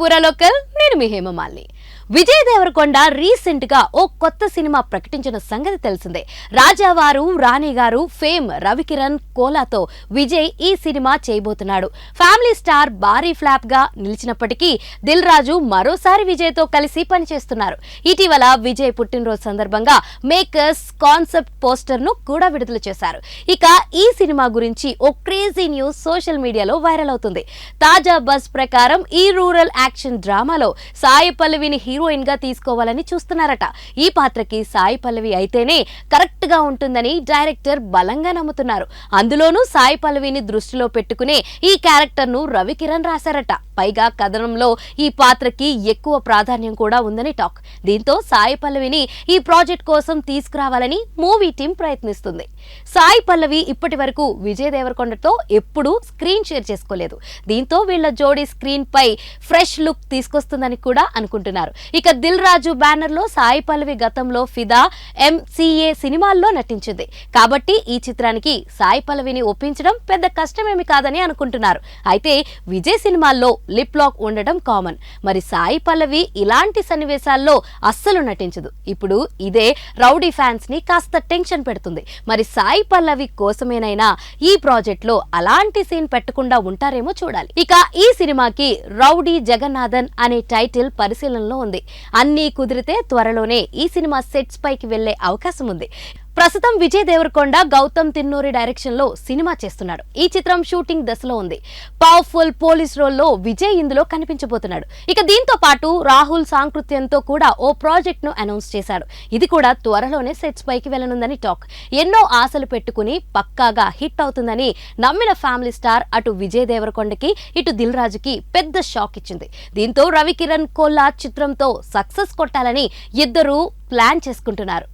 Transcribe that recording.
పూరా లోకల్ నేను మీ హేమమాలిని. విజయ్ దేవరకొండ రీసెంట్ గా ఓ కొత్త సినిమా ప్రకటించిన సంగతి తెలిసిందే. రాజావారు రాణి గారు ఫేమ్ రవికిరణ్ కోలాతో విజయ్ ఈ సినిమా చేయబోతున్నాడు. ఫ్యామిలీ స్టార్ భారీ ఫ్లాప్ గా నిలిచినప్పటికీ దిల్ రాజు మరోసారి విజయ్ తో కలిసి పనిచేస్తున్నారు. ఇటీవల విజయ్ పుట్టినరోజు సందర్భంగా మేకర్స్ కాన్సెప్ట్ పోస్టర్ ను కూడా విడుదల చేశారు. ఇక ఈ సినిమా గురించి ఓ క్రేజీ న్యూస్ సోషల్ మీడియాలో వైరల్ అవుతుంది. తాజా బజ్ ప్రకారం ఈ రూరల్ యాక్షన్ డ్రామాలో సాయి పల్లవిని హీరోయిన్ గా తీసుకోవాలని చూస్తున్నారట. ఈ పాత్రకి సాయి పల్లవి అయితేనే కరెక్ట్ గా ఉంటుందని డైరెక్టర్ బలంగా నమ్ముతున్నారు. అందులోనూ సాయి పల్లవిని దృష్టిలో పెట్టుకునే ఈ క్యారెక్టర్ ను రవికిరణ్ రాశారట. పైగా కథనంలో ఈ పాత్రకి ఎక్కువ ప్రాధాన్యం కూడా ఉందని టాక్. దీంతో సాయి పల్లవిని ఈ ప్రాజెక్ట్ కోసం తీసుకురావాలని మూవీ టీం ప్రయత్నిస్తుంది. సాయి పల్లవి ఇప్పటి వరకు విజయ్ దేవరకొండతో ఎప్పుడూ స్క్రీన్ షేర్ చేసుకోలేదు. దీంతో వీళ్ల జోడీ స్క్రీన్ పై ఫ్రెష్ లుక్ తీసుకొస్తుందని కూడా అనుకుంటున్నారు. ఇక దిల్ రాజు బ్యానర్ లో సాయి పల్లవి గతంలో ఫిదా, MCA సినిమాల్లో నటించింది. కాబట్టి ఈ చిత్రానికి సాయి పల్లవిని ఒప్పించడం పెద్ద కష్టమేమి కాదని అనుకుంటున్నారు. అయితే విజయ్ సినిమాల్లో లిప్ లాక్ ఉండడం కామన్. మరి సాయి పల్లవి ఇలాంటి సన్నివేశాల్లో అస్సలు నటించదు. ఇప్పుడు ఇదే రౌడీ ఫ్యాన్స్ ని కాస్త టెన్షన్ పెడుతుంది. మరి సాయి పల్లవి కోసమేనైనా ఈ ప్రాజెక్ట్ లో అలాంటి సీన్ పెట్టకుండా ఉంటారేమో చూడాలి. ఇక ఈ సినిమాకి రౌడీ జగన్నాథన్ అనే టైటిల్ పరిశీలనలో ఉంది. అన్నీ కుదిరితే త్వరలోనే ఈ సినిమా సెట్స్ పైకి వెళ్లే అవకాశం ఉంది. ప్రస్తుతం విజయ్ దేవరకొండ గౌతమ్ తిన్నూరి డైరెక్షన్ లో సినిమా చేస్తున్నాడు. ఈ చిత్రం షూటింగ్ దశలో ఉంది. పవర్ఫుల్ పోలీస్ రోల్లో విజయ్ ఇందులో కనిపించబోతున్నాడు. ఇక దీంతో పాటు రాహుల్ సాంకృత్యంతో కూడా ఓ ప్రాజెక్ట్ ను అనౌన్స్ చేశాడు. ఇది కూడా త్వరలోనే సెట్స్ పైకి వెళ్లనుందని టాక్. ఎన్నో ఆశలు పెట్టుకుని పక్కాగా హిట్ అవుతుందని నమ్మిన ఫ్యామిలీ స్టార్ అటు విజయ్ దేవరకొండకి ఇటు దిల్ రాజుకి పెద్ద షాక్ ఇచ్చింది. దీంతో రవికిరణ్ కోలా చిత్రంతో సక్సెస్ కొట్టాలని ఇద్దరూ ప్లాన్ చేసుకుంటున్నారు.